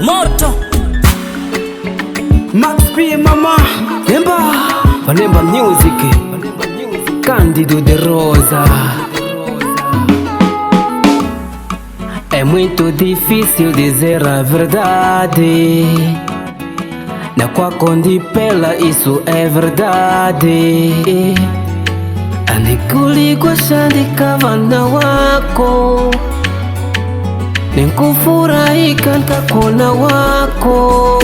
Morto Max P mama Nemba Vanemba Music Cândido de Rosa. É muito difícil dizer a verdade. Na kwako ndipela, isso é verdade. Andikuligwa shandika na wako, ninkufurahika nkakona wako.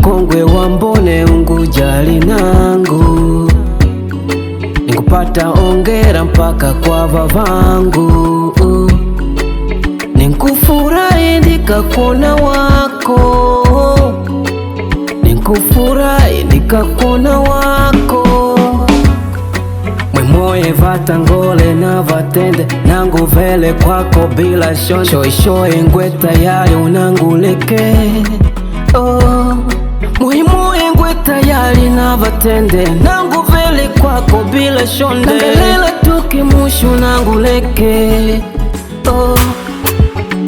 Kongwe wambone ungujali nangu, ninkupata ongera mpaka kwa vavangu. Ninkufurahi ndikakona wako, ninkufurahi ndikakona wako. Mwemoye vatangole na vatende, nangu vele kwako bila shonde. Shoishoe ngwe tayari unanguleke, oh. Mwemoye ngwe tayari na vatende, nangu vele kwako bila shonde. Nangalela tukimushu nanguleke, oh.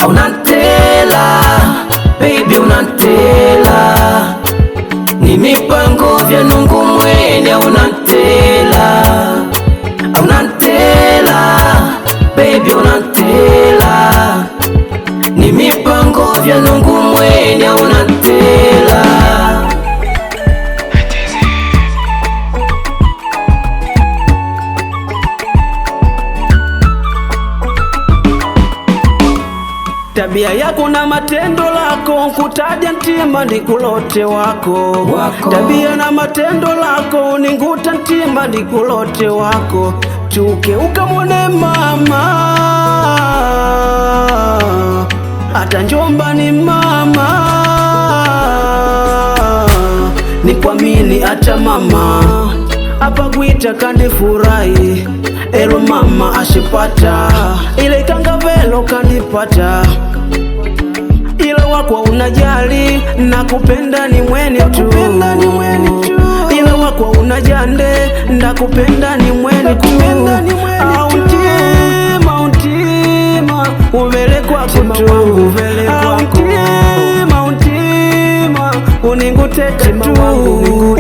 Unantela, baby unantela, ni mipango vya nungu mwene. Unantela, unantela, baby unantela, ni mipango vya nungu mwene. Unantela. Tabia yako na matendo lako, kutaja ntima ndikulote wako. Tabia na matendo lako, ninguta ntima ndikulote wako. Chuke ukamone mama, hata njomba ni mama. Nikwamini hata mama apagwita kandi furahi. Ero mama ashipata, ile kangavelo kanipata. Ila wakwa unajali, nakupenda ni mweni tu. Ila wakwa unajande, nakupenda ni mweni tu. Auntima, untima, uvele kwako tu. Auntima, untima, uningutete tu.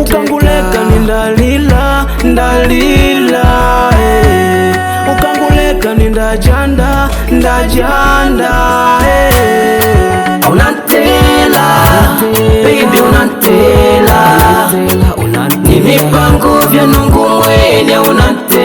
Ukanguleka ni ndalila, ndalila, ukanguleka ni ndajanda, ndajanda, Unantela, baby unantela, ni mipango vya nungu mwene. Unantela.